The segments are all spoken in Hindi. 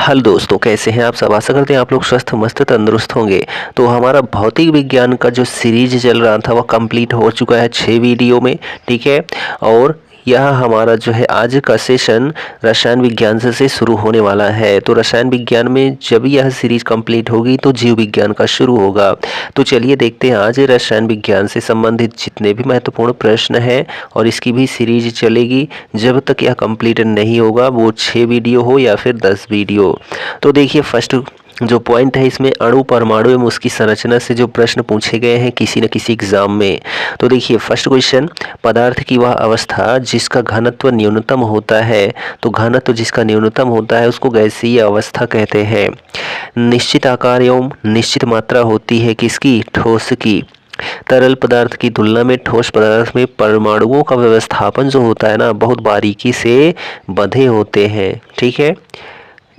हेलो दोस्तों, कैसे हैं आप सब। आशा करते हैं आप लोग स्वस्थ मस्त तंदुरुस्त होंगे। तो हमारा भौतिक विज्ञान का जो सीरीज चल रहा था वह कंप्लीट हो चुका है 6 वीडियो में। ठीक है। और यह हमारा जो है आज का सेशन रसायन विज्ञान से शुरू होने वाला है। तो रसायन विज्ञान में जब यह सीरीज कंप्लीट होगी तो जीव विज्ञान का शुरू होगा। तो चलिए देखते हैं आज रसायन विज्ञान से संबंधित जितने भी महत्वपूर्ण प्रश्न हैं, और इसकी भी सीरीज चलेगी जब तक यह कंप्लीट नहीं होगा, वो 6 वीडियो हो या फिर 10 वीडियो। तो देखिए, फर्स्ट जो पॉइंट है इसमें अणु परमाणु एवं उसकी संरचना से जो प्रश्न पूछे गए हैं किसी न किसी एग्जाम में। तो देखिए, फर्स्ट क्वेश्चन, पदार्थ की वह अवस्था जिसका घनत्व न्यूनतम होता है। तो घनत्व जिसका न्यूनतम होता है उसको गैसीय अवस्था कहते हैं। निश्चित आकार एवं निश्चित मात्रा होती है किसकी? ठोस की। तरल पदार्थ की तुलना में ठोस पदार्थ में परमाणुओं का व्यवस्थापन जो होता है ना, बहुत बारीकी से बंधे होते हैं। ठीक है।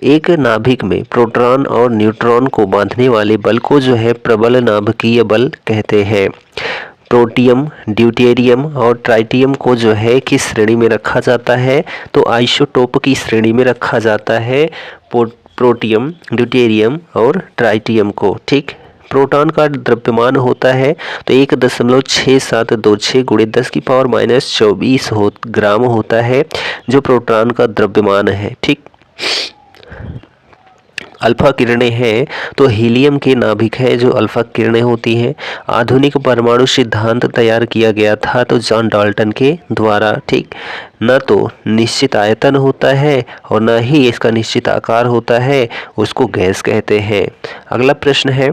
एक नाभिक में प्रोटॉन और न्यूट्रॉन को बांधने वाले बल को जो है प्रबल नाभिकीय बल कहते हैं। प्रोटियम, ड्यूटेरियम और ट्राइटियम को जो है किस श्रेणी में रखा जाता है? तो आइसोटोप की श्रेणी में रखा जाता है प्रोटियम, ड्यूटेरियम और ट्राइटियम को। ठीक। प्रोटॉन का द्रव्यमान होता है तो 1.6726 गुणे 10⁻⁻² ग्राम होता है जो प्रोटॉन का द्रव्यमान है। ठीक। अल्फा किरणें हैं तो हीलियम के नाभिक है जो अल्फा किरणें होती हैं। आधुनिक परमाणु सिद्धांत तैयार किया गया था तो जॉन डाल्टन के द्वारा। ठीक। न तो निश्चित आयतन होता है और न ही इसका निश्चित आकार होता है, उसको गैस कहते हैं। अगला प्रश्न है,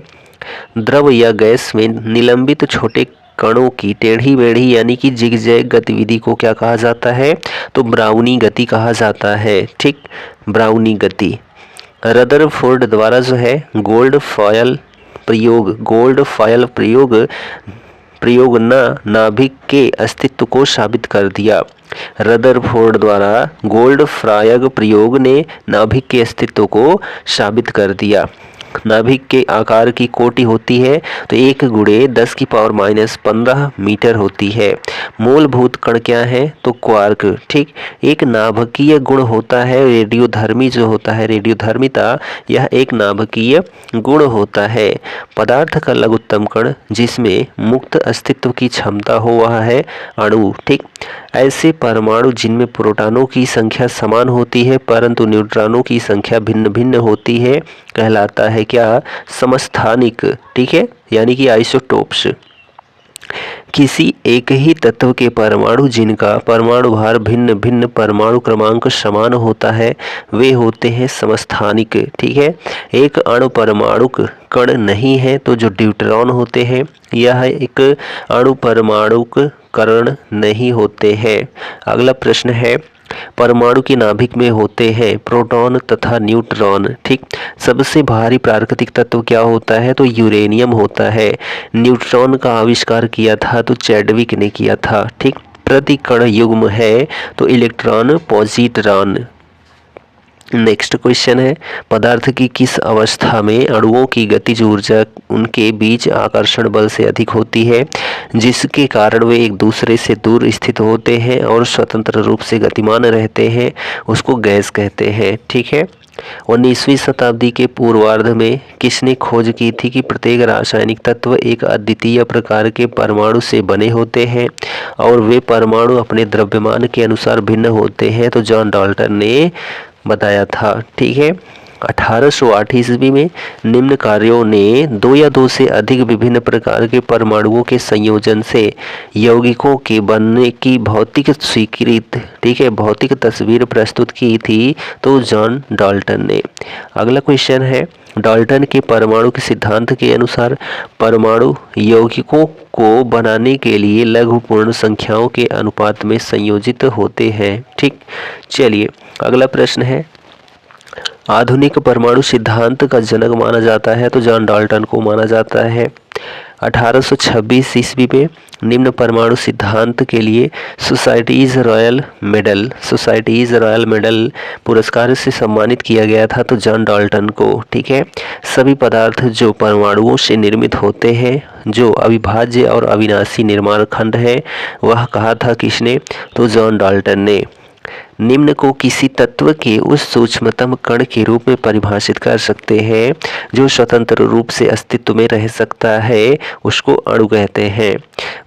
द्रव या गैस में निलंबित छोटे कणों की टेढ़ी मेढ़ी यानी कि जिगजैग गतिविधि को क्या कहा जाता है? तो ब्राउनी गति कहा जाता है। ठीक। ब्राउनी गति। रदरफोर्ड द्वारा जो है गोल्ड फॉयल प्रयोग नाभिक के अस्तित्व को साबित कर दिया। रदरफोर्ड द्वारा गोल्ड फ्रायग प्रयोग ने नाभिक के अस्तित्व को साबित कर दिया। नाभिक के आकार की कोटि होती है तो 1 × 10⁻15 मीटर होती है। मूलभूत कण क्या है? तो क्वार्क। ठीक। एक नाभिकीय गुण होता है रेडियोधर्मी, जो होता है रेडियोधर्मिता, यह एक नाभिकीय गुण होता है। पदार्थ का लघुत्तम कण जिसमें मुक्त अस्तित्व की क्षमता हो वह है अणु। ठीक। ऐसे परमाणु जिनमें प्रोटॉनों की संख्या समान होती है परंतु न्यूट्रॉनों की संख्या भिन्न भिन्न होती है कहलाता है क्या? समस्थानिक। ठीक है, यानी कि आइसोटोप्स। किसी एक ही तत्व के परमाणु जिनका परमाणु भार भिन्न भिन्न परमाणु क्रमांक समान होता है वे होते हैं समस्थानिक। ठीक है। एक अणुपरमाणुक कण नहीं है तो जो ड्यूट्रॉन होते हैं यह एक अणुपरमाणुक कण नहीं होते हैं। अगला प्रश्न है, परमाणु के नाभिक में होते हैं प्रोटॉन तथा न्यूट्रॉन। ठीक। सबसे भारी प्राकृतिक तत्व क्या होता है? तो यूरेनियम होता है। न्यूट्रॉन का आविष्कार किया था तो चैडविक ने किया था। ठीक। प्रति कण युग्म है तो इलेक्ट्रॉन पॉजिट्रॉन। नेक्स्ट क्वेश्चन है, पदार्थ की किस अवस्था में अणुओं की गतिज ऊर्जा उनके बीच आकर्षण बल से अधिक होती है जिसके कारण वे एक दूसरे से दूर स्थित होते हैं और स्वतंत्र रूप से गतिमान रहते हैं, उसको गैस कहते हैं। ठीक है। 19वीं शताब्दी के पूर्वार्ध में किसने खोज की थी कि प्रत्येक रासायनिक तत्व एक अद्वितीय प्रकार के परमाणु से बने होते हैं और वे परमाणु अपने द्रव्यमान के अनुसार भिन्न होते हैं? तो जॉन डाल्टन ने बताया था। ठीक है। 1808 ईस्वी में निम्न कार्यों ने 2 या 2 से अधिक विभिन्न प्रकार के परमाणुओं के संयोजन से यौगिकों के बनने की भौतिक स्वीकृत, ठीक है, भौतिक तस्वीर प्रस्तुत की थी तो जॉन डाल्टन ने। अगला क्वेश्चन है, डाल्टन के परमाणु के सिद्धांत के अनुसार परमाणु यौगिकों को बनाने के लिए लघु पूर्ण संख्याओं के अनुपात में संयोजित होते हैं। ठीक। चलिए अगला प्रश्न है, आधुनिक परमाणु सिद्धांत का जनक माना जाता है तो जॉन डाल्टन को माना जाता है। 1826 ईस्वी में निम्न परमाणु सिद्धांत के लिए सोसाइटीज रॉयल मेडल पुरस्कार से सम्मानित किया गया था तो जॉन डाल्टन को। ठीक है। सभी पदार्थ जो परमाणुओं से निर्मित होते हैं जो अविभाज्य और अविनाशी निर्माण खंड है वह कहा था किसने? तो जॉन डाल्टन ने। निम्न को किसी तत्व के उस सूक्ष्मतम कण के रूप में परिभाषित कर सकते हैं जो स्वतंत्र रूप से अस्तित्व में रह सकता है, उसको अणु कहते हैं।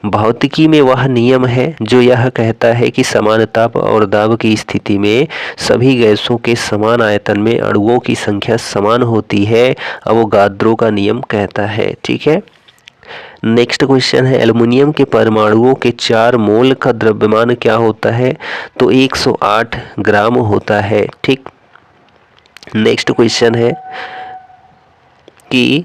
भौतिकी में वह नियम है जो यह कहता है कि समान ताप और दाब की स्थिति में सभी गैसों के समान आयतन में अणुओं की संख्या समान होती है। अवोगाद्रो का नियम कहता है। ठीक है, नेक्स्ट क्वेश्चन है एल्युमिनियम के परमाणुओं के 4 मोल का द्रव्यमान क्या होता है? तो 108 ग्राम होता है। ठीक, नेक्स्ट क्वेश्चन है कि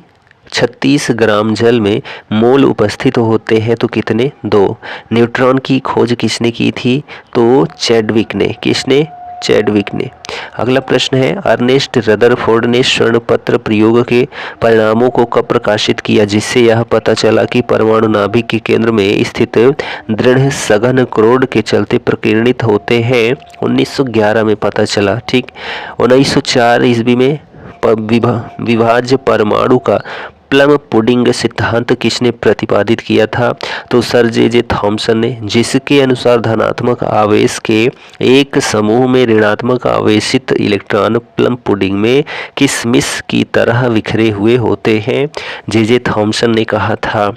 36 ग्राम जल में मोल उपस्थित होते हैं तो कितने? 2। न्यूट्रॉन की खोज किसने की थी? तो चैडविक ने। किसने? चैडविक ने। अगला प्रश्न है अर्नेस्ट रदरफोर्ड ने स्वर्ण प्रयोग के परिणामों को कब प्रकाशित किया जिससे यह पता चला कि परमाणु नाभिक के केंद्र में स्थित दृढ़ सघन क्रोड के चलते प्रकीर्णित होते हैं? 1911 में पता चला। ठीक, 1904 ईस्वी में विभाज्य परमाणु का प्लम पुडिंग सिद्धांत किसने प्रतिपादित किया था? तो सर जे थॉमसन ने, जिसके अनुसार धनात्मक आवेश के एक समूह में ऋणात्मक आवेशित इलेक्ट्रॉन प्लम पुडिंग में किशमिश की तरह बिखरे हुए होते हैं। जे थॉमसन ने कहा था।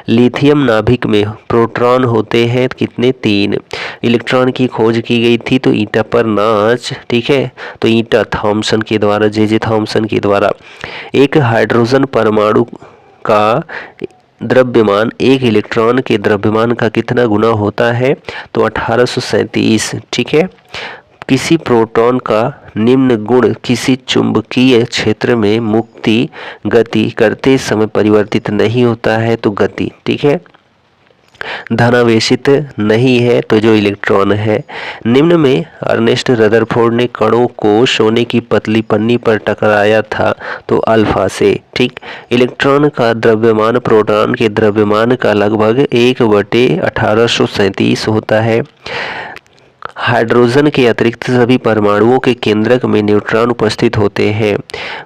लिथियम नाभिक में प्रोटॉन होते हैं कितने? 3। इलेक्ट्रॉन की खोज की गई थी तो ईटा पर नाच। ठीक है, तो ईटा थॉमसन के द्वारा, जे थॉमसन के द्वारा। एक हाइड्रोजन परमाणु का द्रव्यमान एक इलेक्ट्रॉन के द्रव्यमान का कितना गुना होता है? तो 1837। ठीक है, किसी प्रोटॉन का निम्न गुण किसी चुंबकीय क्षेत्र में मुक्ति गति करते समय परिवर्तित नहीं होता है तो गति। ठीक है, धनावेशित नहीं है तो जो इलेक्ट्रॉन है। निम्न में अर्नेस्ट रदरफोर्ड ने कणों को सोने की पतली पन्नी पर टकराया था तो अल्फा से। ठीक, इलेक्ट्रॉन का द्रव्यमान प्रोटॉन के द्रव्यमान का लगभग 1/1837 होता है। हाइड्रोजन के अतिरिक्त सभी परमाणुओं के केंद्रक में न्यूट्रॉन उपस्थित होते हैं।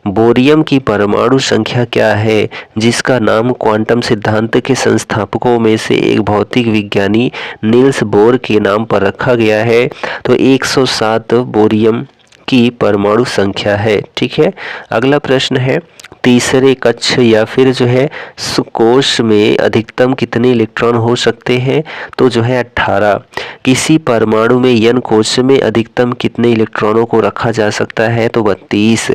बोरियम की परमाणु संख्या क्या है जिसका नाम क्वांटम सिद्धांत के संस्थापकों में से एक भौतिक विज्ञानी नील्स बोर के नाम पर रखा गया है? तो 107 बोरियम की परमाणु संख्या है। ठीक है, अगला प्रश्न है तीसरे कक्ष या फिर जो है सुकोश में अधिकतम कितने इलेक्ट्रॉन हो सकते हैं? तो जो है 18। किसी परमाणु में यन कोश में अधिकतम कितने इलेक्ट्रॉनों को रखा जा सकता है? तो 32।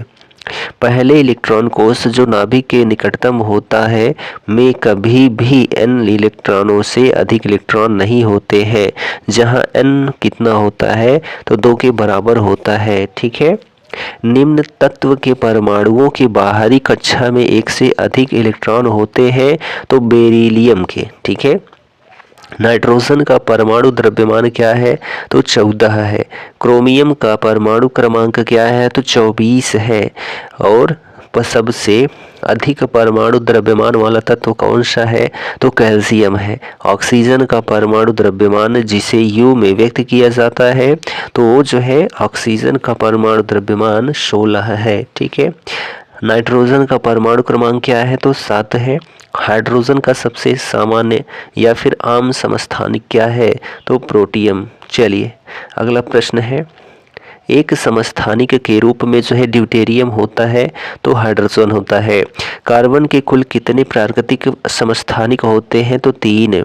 पहले इलेक्ट्रॉन कोश जो नाभिक के निकटतम होता है में कभी भी n इलेक्ट्रॉनों से अधिक इलेक्ट्रॉन नहीं होते हैं, जहां n कितना होता है? तो 2 के बराबर होता है। ठीक है, निम्न तत्व के परमाणुओं की बाहरी कक्षा में एक से अधिक इलेक्ट्रॉन होते हैं तो बेरिलियम के। ठीक है, नाइट्रोजन का परमाणु द्रव्यमान क्या है? तो 14 है। क्रोमियम का परमाणु क्रमांक क्या है? तो 24 है। और सबसे अधिक परमाणु द्रव्यमान वाला तत्व कौन सा है? तो कैल्शियम है। ऑक्सीजन का परमाणु द्रव्यमान जिसे U में व्यक्त किया जाता है तो जो है ऑक्सीजन का परमाणु द्रव्यमान 16 है। ठीक है, नाइट्रोजन का परमाणु क्रमांक क्या है? तो 7 है। हाइड्रोजन का सबसे सामान्य या फिर आम समस्थानिक क्या है? तो प्रोटियम। चलिए अगला प्रश्न है एक समस्थानिक के रूप में जो है ड्यूटेरियम होता है तो हाइड्रोजन होता है। कार्बन के कुल कितने प्राकृतिक समस्थानिक होते हैं? तो 3।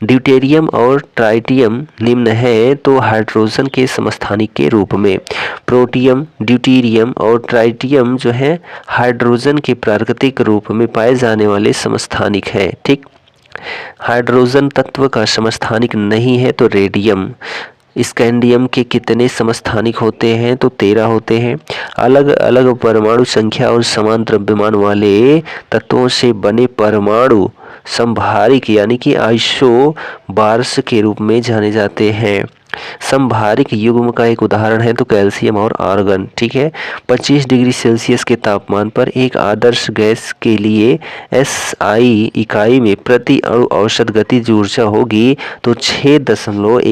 ड्यूटेरियम और ट्राइटियम निम्न है तो हाइड्रोजन के समस्थानिक के रूप में। प्रोटियम, ड्यूटेरियम और ट्राइटियम जो है हाइड्रोजन के प्राकृतिक रूप में पाए जाने वाले समस्थानिक है। ठीक, हाइड्रोजन तत्व का समस्थानिक नहीं है तो रेडियम। स्कैंडियम के कितने समस्थानिक होते हैं? तो 13 होते हैं। अलग अलग परमाणु संख्या और समान द्रव्यमान वाले तत्वों से बने परमाणु संभारिक यानी कि आइसोबार्स के रूप में जाने जाते हैं। संभारिक युग्म का एक उदाहरण है तो कैल्शियम और आर्गन। ठीक है, 25 डिग्री सेल्सियस के तापमान पर एक आदर्श गैस के लिए SI इकाई में प्रति अणु औसत गतिज ऊर्जा होगी तो 6.17 ×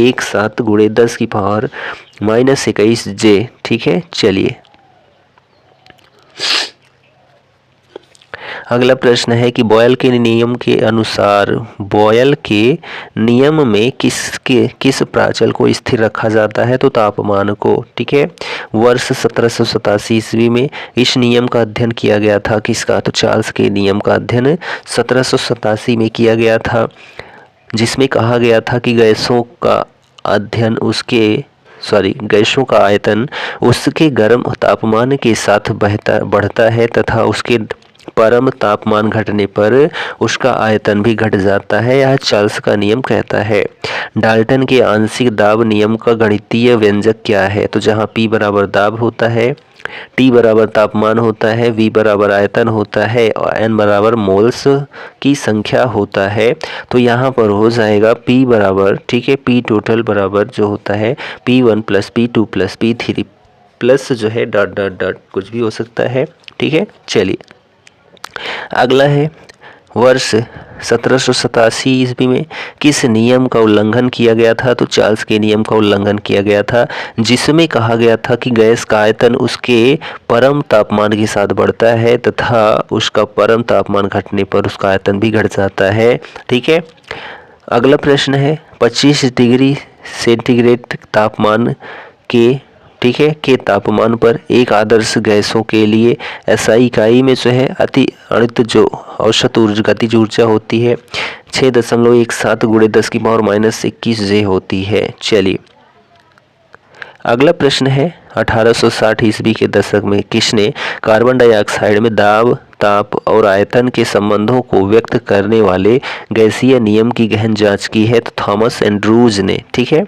10⁻21 J। ठीक है, चलिए अगला प्रश्न है कि बॉयल के नियम के अनुसार बॉयल के नियम में किस प्राचल को स्थिर रखा जाता है? तो तापमान को। ठीक है, वर्ष 1787 ईस्वी में इस नियम का अध्ययन किया गया था। किसका? तो चार्ल्स के नियम का अध्ययन 1787 में किया गया था, जिसमें कहा गया था कि गैसों का आयतन उसके गर्म तापमान के साथ बढ़ता है तथा उसके परम तापमान घटने पर उसका आयतन भी घट जाता है। यह चार्ल्स का नियम कहता है। डाल्टन के आंशिक दाब नियम का गणितीय व्यंजक क्या है? तो जहाँ P बराबर दाब होता है, T बराबर तापमान होता है, V बराबर आयतन होता है और N बराबर मोल्स की संख्या होता है, तो यहाँ पर हो जाएगा P बराबर, ठीक है, P टोटल बराबर जो होता है P1 plus P2 plus P3 plus जो है डॉट डॉट डॉट कुछ भी हो सकता है। ठीक है, चलिए अगला है वर्ष 1787 ईस्वी में किस नियम का उल्लंघन किया गया था? तो चार्ल्स के नियम का उल्लंघन किया गया था, जिसमें कहा गया था कि गैस का आयतन उसके परम तापमान के साथ बढ़ता है तथा उसका परम तापमान घटने पर उसका आयतन भी घट जाता है। ठीक है, अगला प्रश्न है 25 डिग्री सेंटीग्रेड तापमान के, ठीक है, के तापमान पर एक आदर्श गैसों के लिए SI इकाई में जो है अति अणित जो औसत गतिज ऊर्जा होती है 6.17 गुणे 10⁻⁻21 J होती है। चलिए अगला प्रश्न है 1860 ईस्वी के दशक में किसने कार्बन डाइऑक्साइड में दाब, ताप और आयतन के संबंधों को व्यक्त करने वाले गैसीय नियम की गहन जांच की है? तो थॉमस एंड्रूज ने। ठीक है,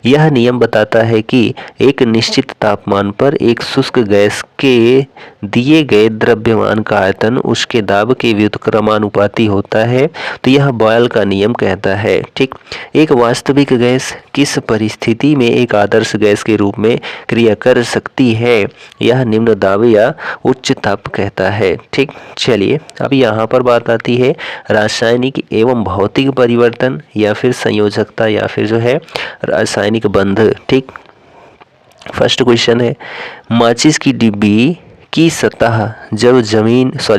यह नियम बताता है कि एक निश्चित तापमान पर एक शुष्क गैस के दिए गए द्रव्यमान का आयतन उसके दाब के व्युत्क्रमानुपाती होता है, तो यह बॉयल का नियम कहता है। ठीक, एक वास्तविक गैस किस परिस्थिति में एक आदर्श गैस के रूप में क्रिया कर सकती है? यह निम्न दाब या उच्च ताप कहता है। ठीक, चलिए अब यहाँ पर बात आती है रासायनिक एवं भौतिक परिवर्तन या फिर संयोजकता या फिर जो है रासायनिक बंध। ठीक, फर्स्ट क्वेश्चन है माचिस की डिब्बी की सतह जब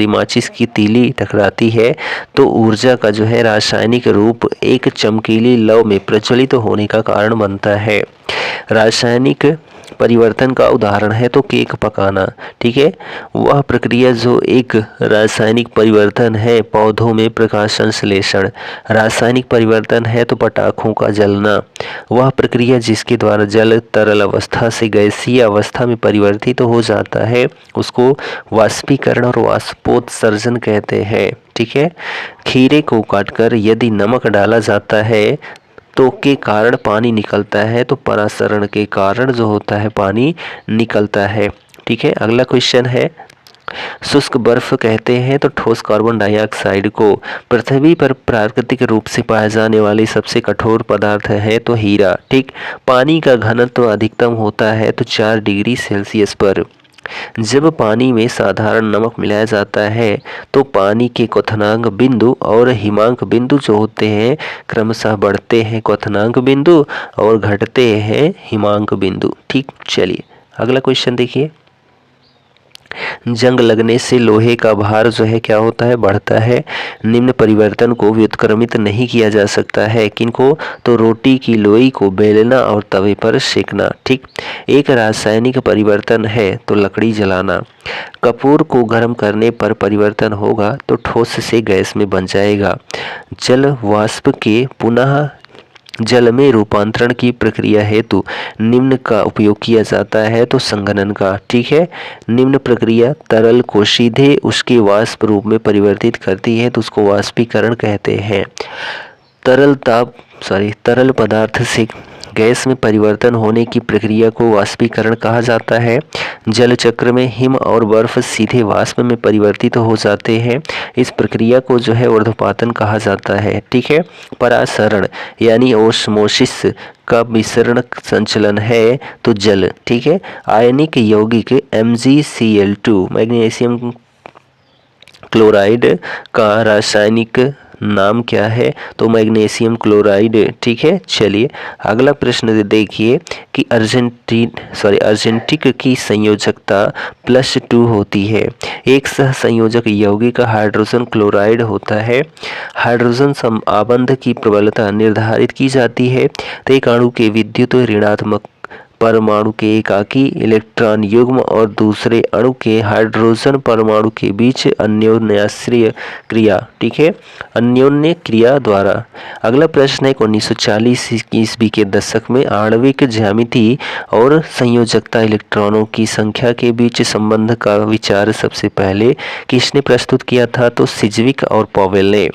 माचिस की तीली टकराती है तो ऊर्जा का जो है रासायनिक रूप एक चमकीली लौ में प्रज्वलित होने का कारण बनता है। रासायनिक परिवर्तन का उदाहरण है तो केक पकाना। ठीक है, वह प्रक्रिया जो एक रासायनिक परिवर्तन है पौधों में प्रकाश संश्लेषण। रासायनिक परिवर्तन है तो पटाखों का जलना। वह प्रक्रिया जिसके द्वारा जल तरल अवस्था से गैसीय अवस्था में परिवर्तित हो जाता है उसको वाष्पीकरण और वाष्पोत्सर्जन कहते हैं। ठीक है, खीरे को काटकर यदि नमक डाला जाता है तो के कारण पानी निकलता है, तो परासरण के कारण जो होता है पानी निकलता है। ठीक है, अगला क्वेश्चन है शुष्क बर्फ कहते हैं तो ठोस कार्बन डाइऑक्साइड को। पृथ्वी पर प्राकृतिक रूप से पाए जाने वाली सबसे कठोर पदार्थ है तो हीरा। ठीक, पानी का घनत्व अधिकतम होता है तो 4 डिग्री सेल्सियस पर। जब पानी में साधारण नमक मिलाया जाता है तो पानी के क्वथनांक बिंदु और हिमांक बिंदु जो होते हैं क्रमशः बढ़ते हैं क्वथनांक बिंदु और घटते हैं हिमांक बिंदु। ठीक, चलिए अगला क्वेश्चन देखिए जंग लगने से लोहे का भार जो है क्या होता है? बढ़ता है। निम्न परिवर्तन को व्युत्क्रमित नहीं किया जा सकता है, किनको? तो रोटी की लोई को बेलना और तवे पर सेकना। ठीक, एक रासायनिक परिवर्तन है तो लकड़ी जलाना। कपूर को गर्म करने पर परिवर्तन होगा तो ठोस से गैस में बन जाएगा। जल वाष्प के पुनः जल में रूपांतरण की प्रक्रिया हेतु निम्न का उपयोग किया जाता है तो संघनन का। ठीक है, निम्न प्रक्रिया तरल को सीधे उसके वाष्प रूप में परिवर्तित करती है तो उसको वाष्पीकरण कहते हैं। तरल पदार्थ से गैस में परिवर्तन होने की प्रक्रिया को वाष्पीकरण कहा जाता है। जल चक्र में हिम और बर्फ सीधे वाष्प में परिवर्तित हो जाते हैं, इस प्रक्रिया को जो है ऊर्ध्वपातन कहा जाता है। ठीक है, परासरण यानी ओस्मोसिस का मिश्रण संचलन है तो जल। ठीक है, आयनिक यौगिक MgCl2 मैग्नीशियम क्लोराइड का रासायनिक नाम क्या है? तो मैग्नीशियम क्लोराइड। ठीक है, चलिए अगला प्रश्न देखिए कि अर्जेंटिक की संयोजकता +2 होती है। एक सहसंयोजक यौगिक हाइड्रोजन क्लोराइड होता है। हाइड्रोजन आबंध की प्रबलता निर्धारित की जाती है। तो एक अणु के विद्युत ऋणात्मक परमाणु के एकाकी इलेक्ट्रॉन युग्म और दूसरे अणु के हाइड्रोजन परमाणु के बीच अन्योन्याश्रय क्रिया। ठीक है, अन्योन्य क्रिया द्वारा। अगला प्रश्न है 1940 ईस्वी के दशक में आणविक ज्यामिति और संयोजकता इलेक्ट्रॉनों की संख्या के बीच संबंध का विचार सबसे पहले किसने प्रस्तुत किया था? तो सिज्विक और पॉवेल ने।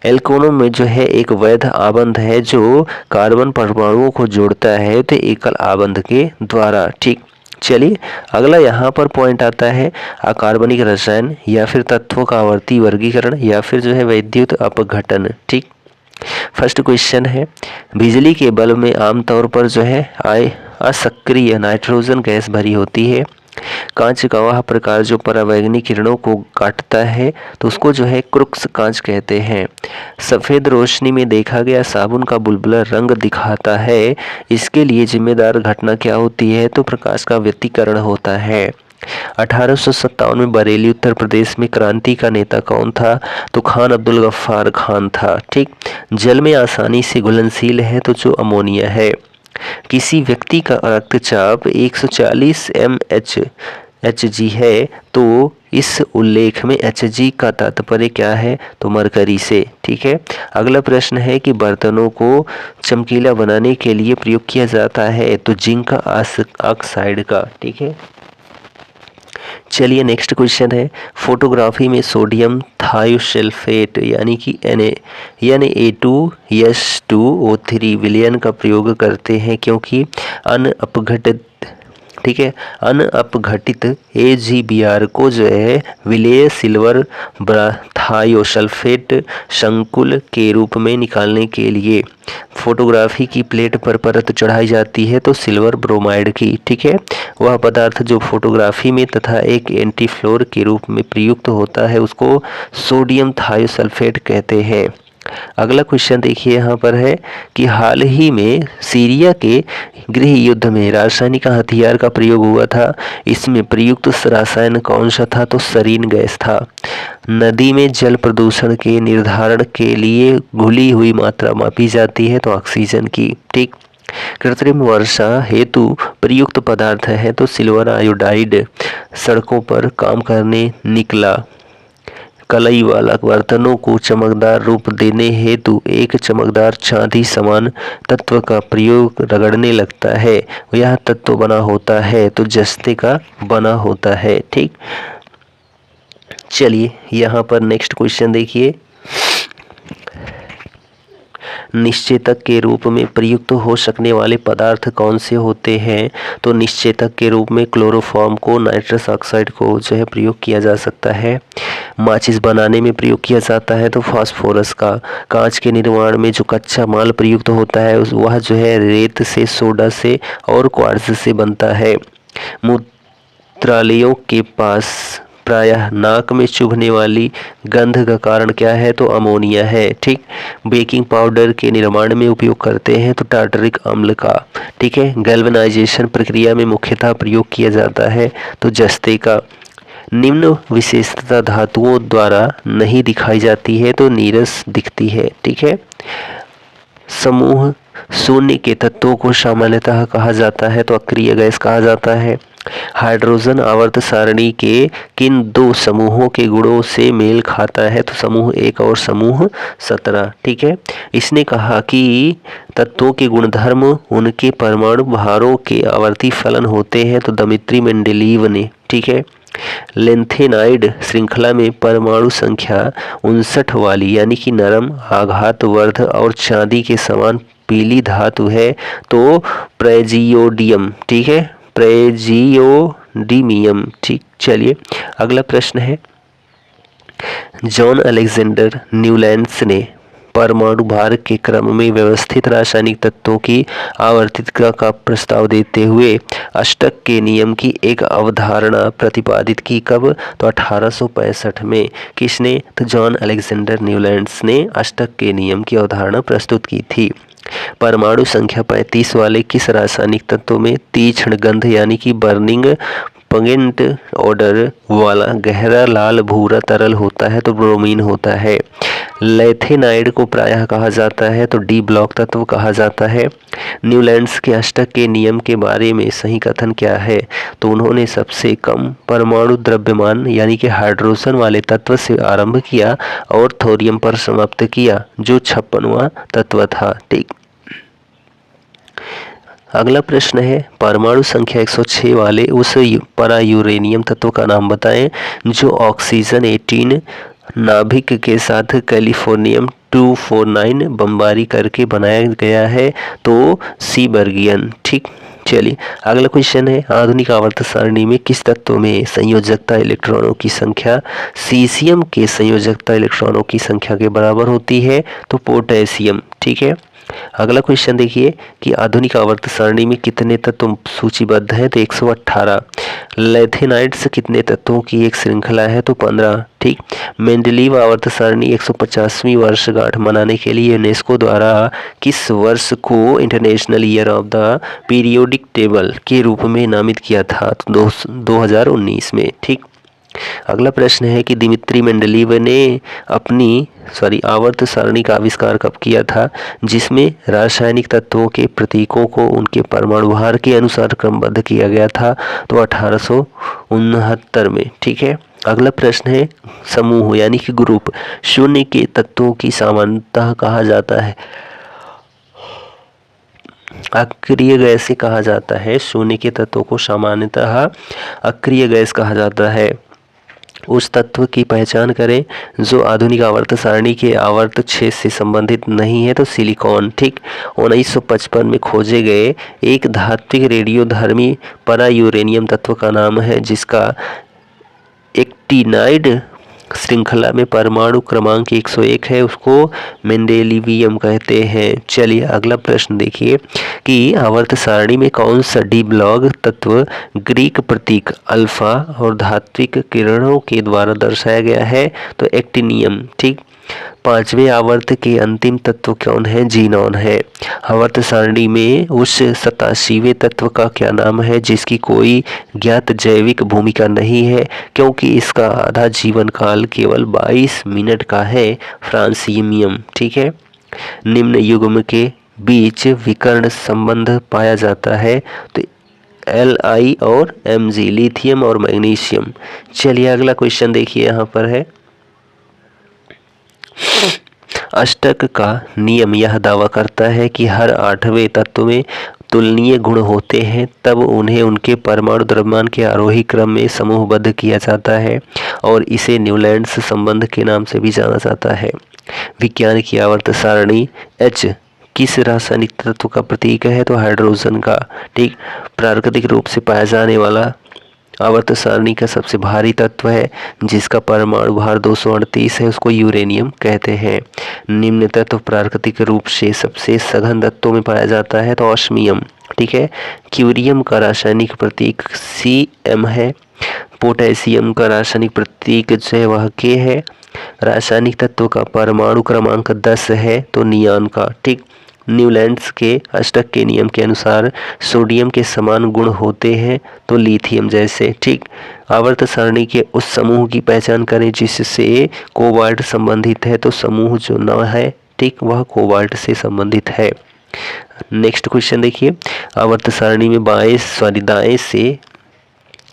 एल्केनों में जो है एक वैध आबंध है जो कार्बन परमाणुओं को जोड़ता है तो एकल आबंध के द्वारा। ठीक, चलिए अगला यहाँ पर पॉइंट आता है अकार्बनिक रसायन या फिर तत्वों का आवर्ती वर्गीकरण या फिर जो है वैद्युत अपघटन। ठीक, फर्स्ट क्वेश्चन है बिजली के बल्ब में आमतौर पर जो है असक्रिय नाइट्रोजन गैस भरी होती है। कांच का वह प्रकार जो परावैंगनी किरणों को काटता है तो उसको जो है क्रुक्स कांच कहते हैं। सफ़ेद रोशनी में देखा गया साबुन का बुलबुला रंग दिखाता है, इसके लिए जिम्मेदार घटना क्या होती है? तो प्रकाश का व्यतिकरण होता है। 1857 में बरेली उत्तर प्रदेश में क्रांति का नेता कौन था? तो खान अब्दुल गफ्फार खान था। ठीक, जल में आसानी से घुलनशील है तो जो अमोनिया है। किसी व्यक्ति का रक्तचाप 140 mHg है तो इस उल्लेख में Hg का तात्पर्य क्या है? तो मरकरी से। ठीक है, अगला प्रश्न है कि बर्तनों को चमकीला बनाने के लिए प्रयोग किया जाता है तो जिंक ऑक्साइड का। ठीक है, चलिए नेक्स्ट क्वेश्चन है फोटोग्राफी में सोडियम थायोसल्फेट यानी कि Na2S2O3 विलयन का प्रयोग करते हैं क्योंकि अनअपघटित AgBr को जो है विलेय सिल्वर थायोसल्फेट संकुल के रूप में निकालने के लिए फोटोग्राफी की प्लेट पर परत चढ़ाई जाती है तो सिल्वर ब्रोमाइड की। ठीक है, वह पदार्थ जो फोटोग्राफी में तथा एक एंटीफ्लोर के रूप में प्रयुक्त होता है उसको सोडियम थायोसल्फेट कहते हैं। अगला क्वेश्चन देखिए यहाँ पर है कि हाल ही में सीरिया के गृह युद्ध में रासायनिक हथियार का प्रयोग हुआ था, इसमें प्रयुक्त रासायन कौन सा था? तो सरीन गैस था। नदी में जल प्रदूषण के निर्धारण के लिए घुली हुई मात्रा मापी जाती है तो ऑक्सीजन की। ठीक, कृत्रिम वर्षा हेतु प्रयुक्त पदार्थ है तो सिल्वर आयोडाइड। सड़कों पर काम करने निकला कलई वाला बर्तनों को चमकदार रूप देने हेतु एक चमकदार चांदी समान तत्व का प्रयोग रगड़ने लगता है, यह तत्व बना होता है तो जस्ते का बना होता है। ठीक, चलिए यहाँ पर नेक्स्ट क्वेश्चन देखिए निश्चेतक के रूप में प्रयुक्त हो सकने वाले पदार्थ कौन से होते हैं? तो निश्चेतक के रूप में क्लोरोफॉर्म को नाइट्रस ऑक्साइड को जो है प्रयोग किया जा सकता है। माचिस बनाने में प्रयोग किया जाता है तो फास्फोरस का। कांच के निर्माण में जो कच्चा माल प्रयुक्त होता है वह जो है रेत से, सोडा से और क्वार्ट्ज से बनता है। मूत्रालयों के पास प्रायः नाक में चुभने वाली गंध का कारण क्या है? तो अमोनिया है। ठीक, बेकिंग पाउडर के निर्माण में उपयोग करते हैं तो टार्टरिक अम्ल का। ठीक है, गैल्वेनाइजेशन प्रक्रिया में मुख्यतः प्रयोग किया जाता है तो जस्ते का। निम्न विशेषता धातुओं द्वारा नहीं दिखाई जाती है तो नीरस दिखती है। ठीक है, समूह शून्य के तत्वों को सामान्यतः कहा जाता है तो अक्रिय गैस कहा जाता है। हाइड्रोजन आवर्त सारणी के किन दो समूहों के गुणों से मेल खाता है? तो समूह 1 और समूह 17। ठीक है, इसने कहा कि तत्वों के गुणधर्म उनके परमाणु भारों के आवर्ती फलन होते हैं तो दमित्री मेंडेलीव ने। ठीक है, लेंथेनाइड श्रृंखला में परमाणु संख्या 59 वाली यानी कि नरम आघातवर्ध और चांदी के समान पीली धातु है तो प्रेजियोडियम। ठीक है, प्रेजियोडिमियम। ठीक, चलिए अगला प्रश्न है जॉन अलेक्जेंडर न्यूलैंड्स ने परमाणु भार के क्रम में व्यवस्थित रासायनिक तत्वों की आवर्तिकता का प्रस्ताव देते हुए अष्टक के नियम की एक अवधारणा प्रतिपादित की। कब? तो 1865 में। किसने? तो जॉन अलेक्जेंडर न्यूलैंड्स ने अष्टक के नियम की अवधारणा प्रस्तुत की थी। परमाणु संख्या 35 वाले किस रासायनिक तत्व में तीक्ष्ण गंध यानी कि बर्निंग पंगेंट ऑर्डर वाला गहरा लाल भूरा तरल होता है? तो ब्रोमीन होता है। लेथेनाइड को प्रायः कहा जाता है तो डी ब्लॉक तत्व कहा जाता है। न्यूलैंड्स के अष्टक के नियम के बारे में सही कथन क्या है? तो उन्होंने सबसे कम परमाणु द्रव्यमान यानी कि हाइड्रोजन वाले तत्व से आरंभ किया और थोरियम पर समाप्त किया जो 56वां तत्व था। ठीक। अगला प्रश्न है परमाणु संख्या 106 वाले उस परा यूरेनियम तत्व का नाम बताएं जो ऑक्सीजन 18 नाभिक के साथ कैलिफोर्नियम 249 बमबारी करके बनाया गया है। तो सीबर्गियन। ठीक। चलिए अगला क्वेश्चन है आधुनिक आवर्त सारणी में किस तत्व में संयोजकता इलेक्ट्रॉनों की संख्या सीसियम के संयोजकता इलेक्ट्रॉनों की संख्या के बराबर होती है? तो पोटेशियम। ठीक है। अगला क्वेश्चन देखिए कि आधुनिक आवर्त सारणी में कितने तत्व सूचीबद्ध हैं? तो 118। लेथेनाइड्स कितने तत्वों की एक श्रृंखला है? तो 15। ठीक। मेंडलीव आवर्त सारणी 150वीं वर्षगांठ मनाने के लिए यूनेस्को द्वारा किस वर्ष को international year of the periodic table के रूप में नामित किया था? तो 2019 में। ठीक। अगला प्रश्न है कि दिमित्री मेंडलीव ने अपनी आवर्त सारणी का आविष्कार कब किया था जिसमें रासायनिक तत्वों के प्रतीकों को उनके परमाणु भार के अनुसार क्रमबद्ध किया गया था? तो 1869 में। ठीक है। अगला प्रश्न है समूह यानी कि ग्रुप शून्य के तत्वों की सामान्यतः कहा जाता है? अक्रिय गैस कहा जाता है। शून्य के तत्वों को सामान्यतः अक्रिय गैस कहा जाता है। उस तत्व की पहचान करें जो आधुनिक आवर्त सारणी के आवर्त क्षेत्र से संबंधित नहीं है? तो सिलिकॉन। ठीक। 1955 में खोजे गए एक धात्विक रेडियोधर्मी परा यूरेनियम तत्व का नाम है जिसका एक्टिनाइड श्रृंखला में परमाणु क्रमांक 101 है, उसको मेंडेलिवियम कहते हैं। चलिए अगला प्रश्न देखिए कि आवर्त सारणी में कौन सा डी ब्लॉक तत्व ग्रीक प्रतीक अल्फा और धात्विक किरणों के द्वारा दर्शाया गया है? तो एक्टिनियम। ठीक। पांचवें आवर्त के अंतिम तत्व कौन है? जीनॉन है। आवर्त सारणी में उस 87वें तत्व का क्या नाम है जिसकी कोई ज्ञात जैविक भूमिका नहीं है क्योंकि इसका आधा जीवन काल केवल 22 मिनट का है? फ्रांसीमियम। ठीक है। निम्न युग्म के बीच विकर्ण संबंध पाया जाता है? तो Li और Mg, लिथियम और मैग्नीशियम। चलिए अगला क्वेश्चन देखिए यहाँ पर है अष्टक का नियम यह दावा करता है कि हर 8वें तत्व में तुलनीय गुण होते हैं तब उन्हें उनके परमाणु द्रव्यमान के आरोही क्रम में समूहबद्ध किया जाता है और इसे न्यूलैंड्स संबंध के नाम से भी जाना जाता है। विज्ञान की आवर्त सारणी H किस रासायनिक तत्व का प्रतीक है? तो हाइड्रोजन का। ठीक। प्राकृतिक रूप से पाया जाने वाला आवर्त सारणी का सबसे भारी तत्व है जिसका परमाणु भार 238 है, उसको यूरेनियम कहते हैं। निम्न तत्व प्राकृतिक रूप से सबसे सघन तत्वों में पाया जाता है? तो ऑस्मियम। ठीक है। क्यूरियम का रासायनिक प्रतीक Cm है। पोटेशियम का रासायनिक प्रतीक जो है वह K है। रासायनिक तत्व का परमाणु क्रमांक 10 है तो नियॉन का। ठीक। न्यूलैंड्स के अष्टक के नियम के अनुसार सोडियम के समान गुण होते हैं तो लिथियम जैसे। ठीक। आवर्त सारणी के उस समूह की पहचान करें जिससे कोबाल्ट संबंधित है? तो समूह जो 9 है, ठीक, वह कोबाल्ट से संबंधित है। नेक्स्ट क्वेश्चन देखिए आवर्त सारणी में दाएं से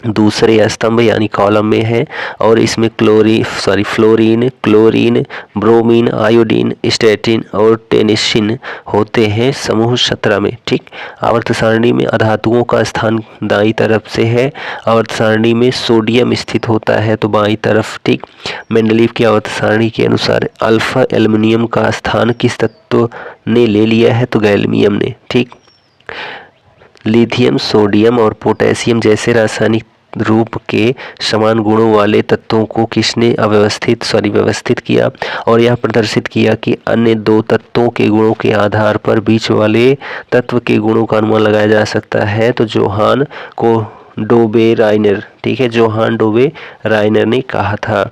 दूसरे स्तंभ यानी कॉलम में है और इसमें fluorine, chlorine, bromine, iodine, statin और टेनिसिन होते हैं समूह 17 में। ठीक। आवर्त सारणी में अधातुओं का स्थान दाईं तरफ से है। आवर्त सारणी में सोडियम स्थित होता है तो बाईं तरफ। ठीक। मेंडलीव की आवर्त सारणी के अनुसार अल्फा एल्युमिनियम का स्थान किस तत्व ने ले लिया है? तो गैल्मियम ने। ठीक। लिथियम, सोडियम और पोटेशियम जैसे रासायनिक रूप के समान गुणों वाले तत्वों को किसने व्यवस्थित किया और यह प्रदर्शित किया कि अन्य दो तत्वों के गुणों के आधार पर बीच वाले तत्व के गुणों का अनुमान लगाया जा सकता है। तो जोहान को डोबे राइनर, ठीक है, जोहान डोबे राइनर ने कहा था।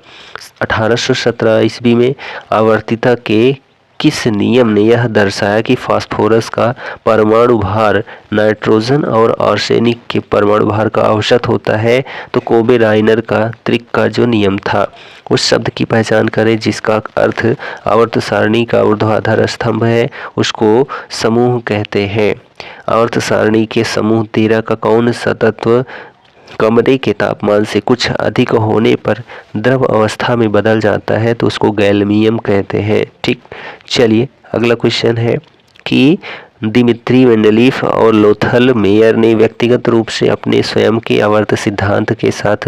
1817 ईस्वी में आवर्तिता के किस नियम ने यह दर्शाया कि फास्फोरस का परमाणु भार नाइट्रोजन और आर्सेनिक के परमाणु भार का औसत होता है? तो कोबे राइनर का त्रिक का जो नियम था। उस शब्द की पहचान करें जिसका अर्थ आवर्त सारणी का ऊर्ध्वाधर स्तंभ है, उसको समूह कहते हैं। आवर्त सारणी के समूह 13 का कौन सा तत्व कमरे के तापमान से कुछ अधिक होने पर द्रव अवस्था में बदल जाता है? तो उसको गैल्मियम कहते हैं। ठीक, चलिए अगला क्वेश्चन है कि दिमित्री मेंडलीफ और लोथल मेयर ने व्यक्तिगत रूप से अपने स्वयं के आवर्त सिद्धांत के साथ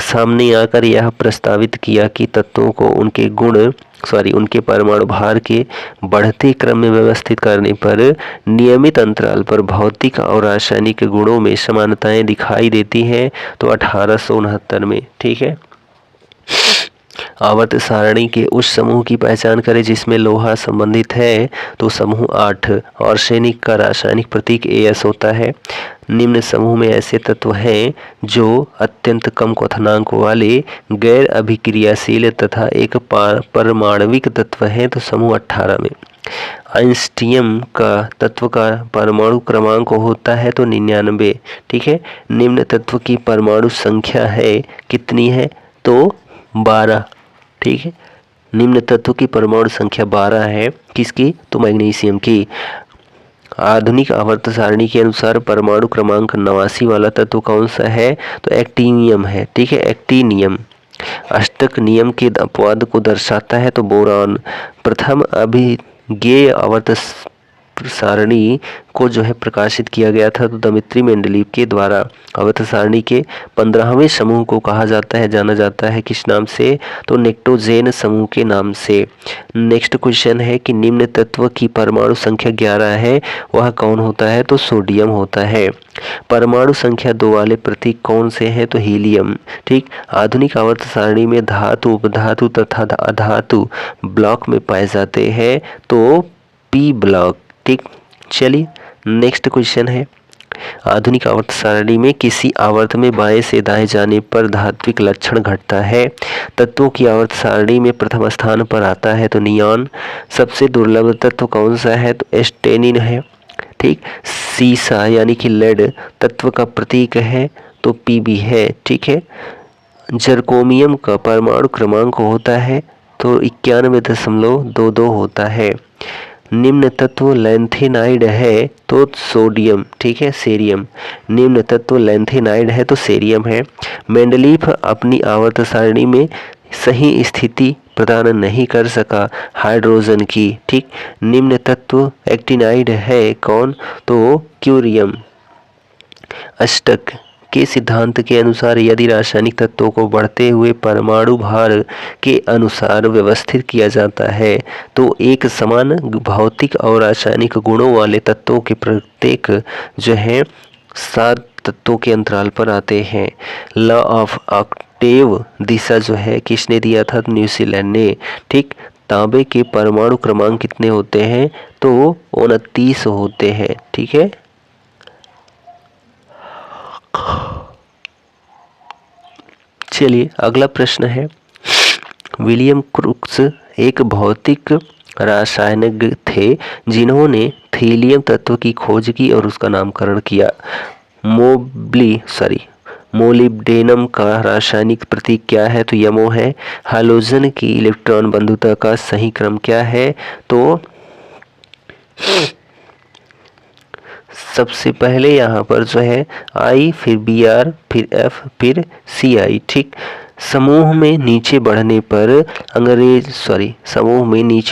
सामने आकर यह प्रस्तावित किया कि तत्वों को उनके परमाणु भार के बढ़ते क्रम में व्यवस्थित करने पर नियमित अंतराल पर भौतिक और रासायनिक गुणों में समानताएं दिखाई देती हैं। तो 1869 में। ठीक है, आवर्त सारणी के उस समूह की पहचान करें जिसमें लोहा संबंधित है। तो समूह 8 आर्सेनिक का रासायनिक प्रतीक AS होता है। निम्न समूह में ऐसे तत्व हैं जो अत्यंत कम क्वथनांक वाले गैर अभिक्रियाशील तथा एक परमाणविक तत्व हैं। तो समूह 18 में आइंस्टीनियम का तत्व का परमाणु क्रमांक होता है तो 99। ठीक है, निम्न तत्व की परमाणु संख्या है कितनी है? तो 12। ठीक है, निम्न तत्व की परमाणु संख्या 12 है। किसकी? तो मैग्नीशियम की। आधुनिक आवर्त सारणी के अनुसार परमाणु क्रमांक 89 वाला तत्व कौन सा है? तो एक्टिनियम है। ठीक है, एक्टिनियम अष्टक नियम के अपवाद को दर्शाता है। तो बोरान। प्रथम अभिज्ञेय आवर्त सारणी को जो है प्रकाशित किया गया था तो दिमित्री मेंडलीव के द्वारा। आवर्त सारणी के 15वें समूह को जाना जाता है किस नाम से? तो नेक्टोजेन समूह के नाम से। नेक्स्ट क्वेश्चन है कि निम्न तत्व की परमाणु संख्या 11 है, वह कौन होता है? तो सोडियम होता है। परमाणु संख्या 2 वाले प्रतीक कौन से हैं? तो हीलियम। ठीक, आधुनिक आवर्त सारणी में धातु, उपधातु तथा अधातु ब्लॉक में पाए जाते हैं तो P ब्लॉक। ठीक, चलिए नेक्स्ट क्वेश्चन है, आधुनिक आवर्त सारणी में किसी आवर्त में बाएं से दाएं जाने पर धात्विक लक्षण घटता है? तत्वों की आवर्त सारणी में प्रथम स्थान पर आता है तो नियॉन। सबसे दुर्लभ तत्व कौन सा है? तो एस्टेनिन है। ठीक, सीसा यानी कि लेड तत्व का प्रतीक है तो Pb है। ठीक है, जर्कोमियम का परमाणु क्रमांक होता है तो 91.22 होता है। निम्न तत्व लैंथेनाइड है तो सोडियम। ठीक है, सेरियम। निम्न तत्व लैंथेनाइड है तो सेरियम है। मेंडलीफ अपनी आवर्त सारणी में सही स्थिति प्रदान नहीं कर सका हाइड्रोजन की। ठीक, निम्न तत्व एक्टिनाइड है कौन? तो क्यूरियम। अष्टक के सिद्धांत के अनुसार यदि रासायनिक तत्वों को बढ़ते हुए परमाणु भार के अनुसार व्यवस्थित किया जाता है तो एक समान भौतिक और रासायनिक गुणों वाले तत्वों के प्रत्येक जो है 7 तत्वों के अंतराल पर आते हैं। लॉ ऑफ ऑक्टेव दिशा जो है किसने दिया था? न्यूजीलैंड ने। ठीक, तांबे के परमाणु क्रमांक कितने होते हैं? तो 29 होते हैं। ठीक है, चलिए अगला प्रश्न है, विलियम क्रूक्स एक भौतिक रासायनिक थे जिन्होंने थीलियम तत्व की खोज की और उसका नामकरण किया। मोलिब्डेनम का रासायनिक प्रतीक क्या है? तो यमो है। हाइड्रोजन की इलेक्ट्रॉन बंधुता का सही क्रम क्या है? तो सबसे पहले यहाँ पर जो है I, फिर Br, फिर F, फिर Ci। ठीक, समूह में नीचे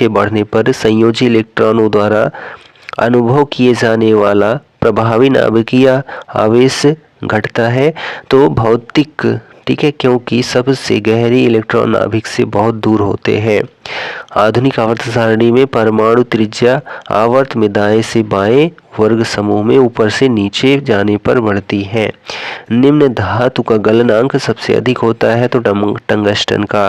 बढ़ने पर संयोजी इलेक्ट्रॉनों द्वारा अनुभव किए जाने वाला प्रभावी नाभिकीय आवेश घटता है। तो भौतिक ठीक है, क्योंकि सबसे गहरे इलेक्ट्रॉन नाभिक से बहुत दूर होते हैं। आधुनिक आवर्त सारणी में परमाणु त्रिज्या आवर्त में दाएं से बाएं वर्ग समूह में ऊपर से नीचे जाने पर बढ़ती है। निम्न धातु का गलनांक सबसे अधिक होता है तो टंगस्टन का।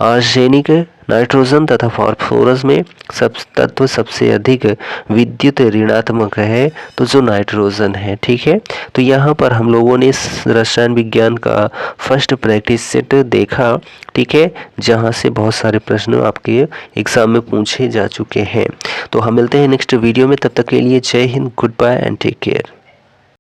आर्सेनिक, नाइट्रोजन तथा फास्फोरस में सब तत्व सबसे अधिक विद्युत ऋणात्मक है तो जो नाइट्रोजन है। ठीक है, तो यहाँ पर हम लोगों ने रसायन विज्ञान का फर्स्ट प्रैक्टिस सेट देखा। ठीक है, जहाँ से बहुत सारे प्रश्न आपके एग्जाम में पूछे जा चुके हैं। तो हम मिलते हैं नेक्स्ट वीडियो में, तब तक के लिए Jai Hind, goodbye and take care.